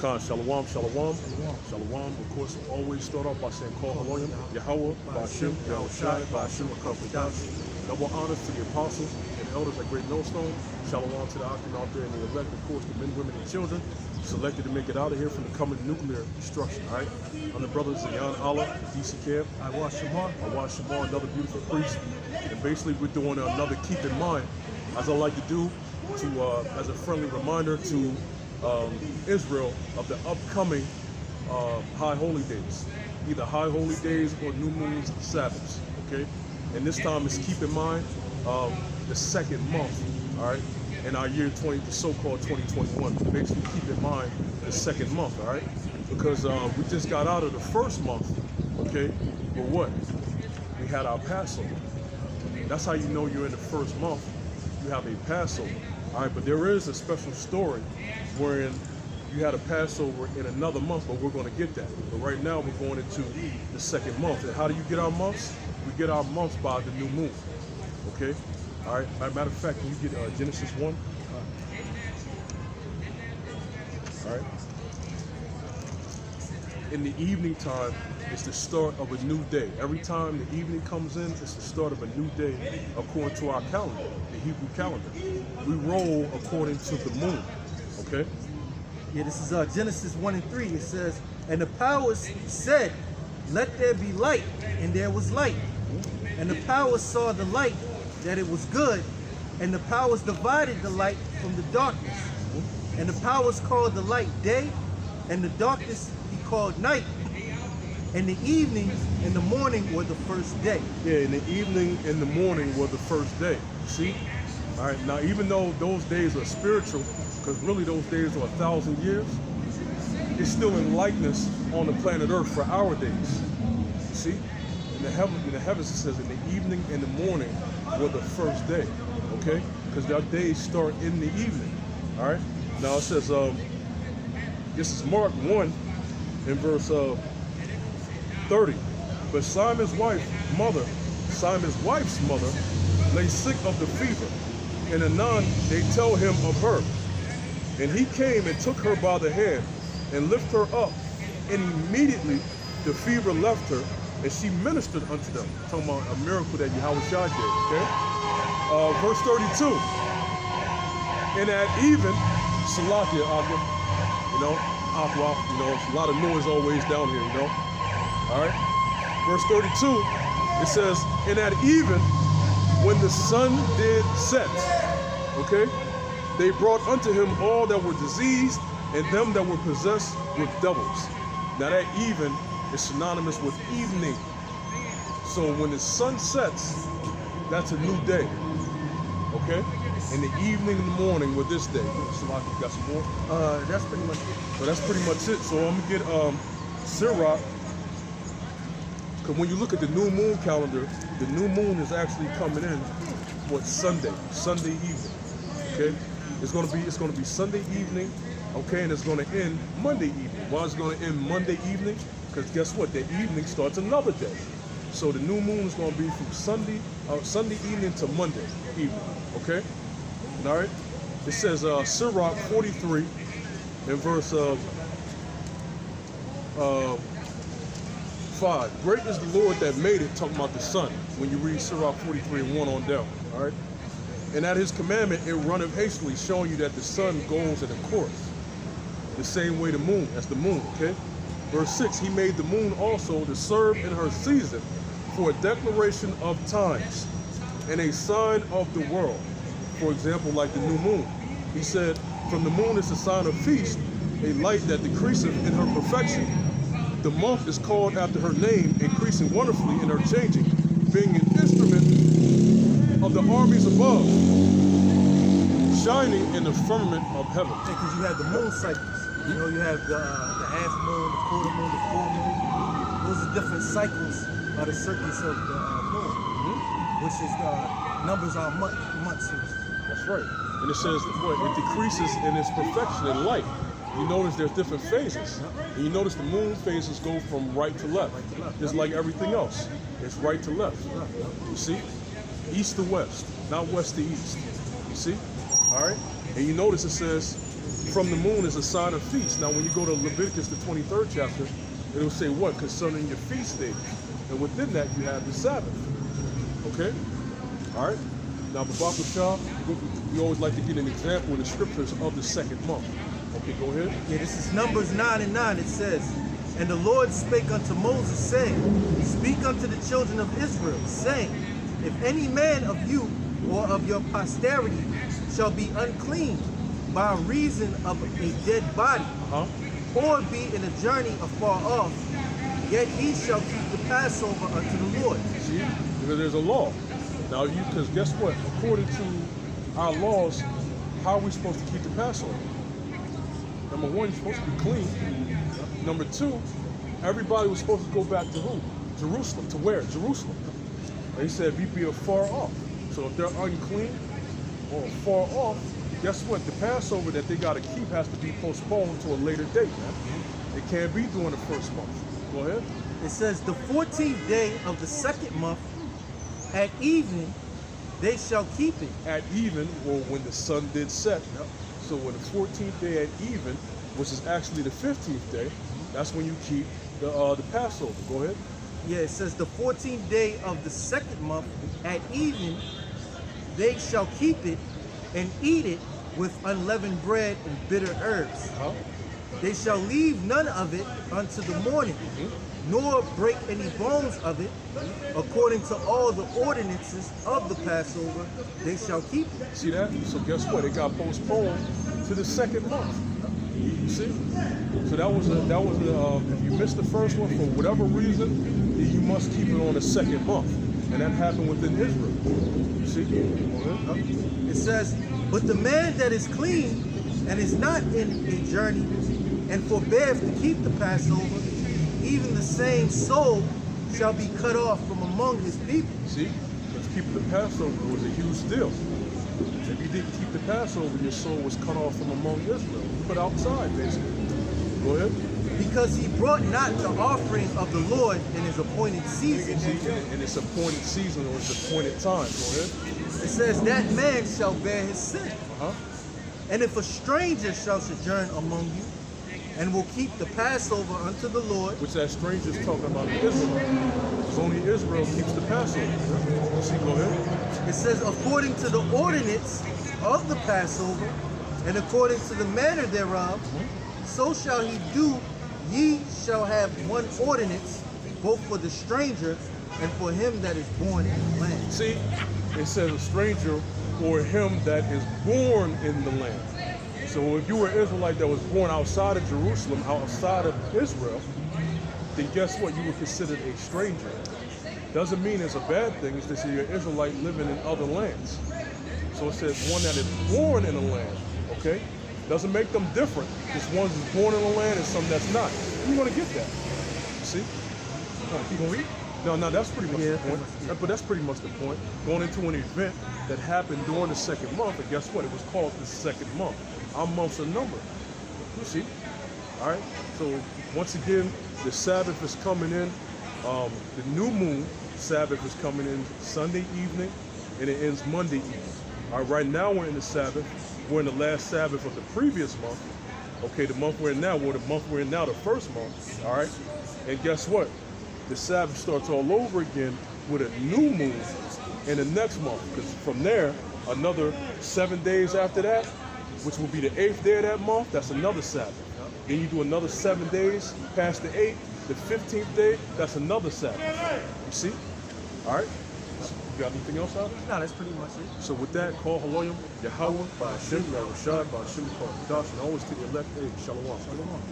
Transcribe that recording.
Khan, shalom, shalom, shalom. Of course, always start off by saying, Call Elohim, Yahweh, Bashim, Yahushai, Bashim, Akapadash. Double honors to the apostles and elders at Great Millstone. Shalom to the Akim out there and the elect, of course, the men, women, and children selected to make it out of here from the coming nuclear destruction, all right? I'm the brother Zayan Allah, DC Camp. I watch Shamar, another beautiful priest. And basically, we're doing another keep in mind, as I like to do, to as a friendly reminder to Israel of the upcoming high holy days, either high holy days or new moons, Sabbaths. Okay, and this time is keep in mind the second month. All right, in our year the so-called 2021. Basically, keep in mind the second month. All right, because we just got out of the first month. Okay, but what? We had our Passover. That's how you know you're in the first month. You have a Passover. All right, but there is a special story wherein you had a Passover in another month, but we're going to get that. But right now we're going into the second month. And how do you get our months? We get our months by the new moon. Okay? All right. Matter of fact, can you get Genesis 1? All right. In the evening time, it's the start of a new day. Every time the evening comes in, it's the start of a new day according to our calendar, the Hebrew calendar. We roll according to the moon, okay? Yeah, this is Genesis 1 and 3. It says, and the powers said, let there be light, and there was light. And the powers saw the light, that it was good, and the powers divided the light from the darkness. And the powers called the light day, and the darkness he called night. And the evening and the morning were the first day. Yeah, in the evening and the morning were the first day. See? All right, now even though those days are spiritual, because really those days are 1,000 years, it's still in likeness on the planet Earth for our days. See? In the heavens it says in the evening and the morning were the first day. Okay? Because our days start in the evening. All right? Now it says, this is Mark 1 in verse 30. But Simon's wife's mother lay sick of the fever, and anon they tell him of her. And he came and took her by the hand and lifted her up, and immediately the fever left her, and she ministered unto them. Talking about a miracle that Yahushua did, okay? Verse 32. And at even, Salakia, Aqua, it's a lot of noise always down here, All right. Verse 32, it says, and at even, when the sun did set, okay, they brought unto him all that were diseased and them that were possessed with devils. Now that even is synonymous with evening. So when the sun sets, that's a new day, okay? In the evening and the morning with this day. Salaki, you got some more? That's pretty much it. So that's pretty much it. So I'm gonna get Sirach. Because when you look at the new moon calendar, the new moon is actually coming in Sunday evening. Okay, it's gonna be Sunday evening. Okay, and it's gonna end Monday evening. Why is it gonna end Monday evening? Because guess what? The evening starts another day. So the new moon is gonna be from Sunday evening to Monday evening. Okay, all right. It says Sirach 43 in verse 5. Great is the Lord that made it, talking about the sun, when you read Sirach 43 and 1 on down, all right? And at his commandment, it runneth hastily, showing you that the sun goes in a course. The same way the moon, that's the moon, okay? Verse 6, he made the moon also to serve in her season for a declaration of times and a sign of the world. For example, like the new moon. He said, from the moon is a sign of feast, a light that decreaseth in her perfection. The month is called after her name, increasing wonderfully in her changing, being an instrument of the armies above, shining in the firmament of heaven. Because you have the moon cycles. You have the half moon, the quarter moon, the full moon. Those are different cycles of the circuits of the moon, which is numbers are months. That's right. And it says what? It decreases in its perfection in light. You notice there's different phases. And you notice the moon phases go from right to left. Just like everything else. It's right to left. You see? East to west, not west to east. You see? All right? And you notice it says from the moon is a sign of feast. Now, when you go to Leviticus, the 23rd chapter, it'll say what? Concerning your feast days. And within that, you have the Sabbath. Okay? All right? Now, Babak Shah, we always like to get an example in the scriptures of the second month. Okay, go ahead. Yeah, this is Numbers 9:9. It says, "And the Lord spake unto Moses, saying, Speak unto the children of Israel, saying, If any man of you or of your posterity shall be unclean by reason of a dead body, or be in a journey afar off, yet he shall keep the Passover unto the Lord." See, because there's a law. Now, because guess what? According to our laws, how are we supposed to keep the Passover? Number one, you're supposed to be clean. Number two, everybody was supposed to go back to who? Jerusalem. To where? Jerusalem. They said be afar off. So if they're unclean or far off, guess what? The Passover that they got to keep has to be postponed to a later date, man. It can't be during the first month. Go ahead. It says, "The 14th day of the second month, at evening, they shall keep it." At even, or when the sun did set. So when the 14th day at even, which is actually the 15th day, that's when you keep the Passover. Go ahead. Yeah, it says, "The 14th day of the second month, at evening, they shall keep it and eat it with unleavened bread and bitter herbs. They shall leave none of it unto the morning, nor break any bones of it. According to all the ordinances of the Passover, they shall keep it." See that? So guess what? It got postponed to the second month. You see? So that was if you missed the first one for whatever reason, then you must keep it on the second month. And that happened within Israel. You see? It says, "But the man that is clean and is not in a journey and forbeareth to keep the Passover, even the same soul shall be cut off from among his people." See? Because keeping the Passover was a huge deal. If you didn't keep the Passover, your soul was cut off from among Israel. Put outside, basically. Go ahead. "Because he brought not the offering of the Lord in his appointed season." In its appointed season or its appointed time. Go ahead. It says, "That man shall bear his sin. And if a stranger shall sojourn among you, and will keep the Passover unto the Lord." Which that stranger's talking about Israel. Because only Israel keeps the Passover. See, go ahead. It says, "According to the ordinance of the Passover, and according to the manner thereof, so shall he do. Ye shall have one ordinance, both for the stranger and for him that is born in the land." See, it says a stranger or him that is born in the land. So if you were an Israelite that was born outside of Jerusalem, outside of Israel, then guess what? You were considered a stranger. Doesn't mean it's a bad thing. It's just you're an Israelite living in other lands. So it says one that is born in a land, okay? Doesn't make them different. Just one that's born in a land and some that's not. You're going to get that. See? Keep going read? No, that's pretty much the point. But that's pretty much the point. Going into an event that happened during the second month, and guess what? It was called the second month. Our months are numbered. You see? All right? So once again, the Sabbath is coming in. The new moon Sabbath is coming in Sunday evening, and it ends Monday evening. All right, right now we're in the Sabbath. We're in the last Sabbath of the previous month. Okay, the month we're in now, the first month. All right? And guess what? The Sabbath starts all over again with a new moon in the next month. Because from there, another 7 days after that, which will be the 8th day of that month, that's another Sabbath. Then you do another 7 days past the 8th, the 15th day, that's another Sabbath. You see? All right? You got anything else out? No, that's pretty much it. So with that, call Haloyim, Yahweh, by Hashem, Rashad, by Hashem, call Dash, and always to the elect, hey, Shalom. Shalom.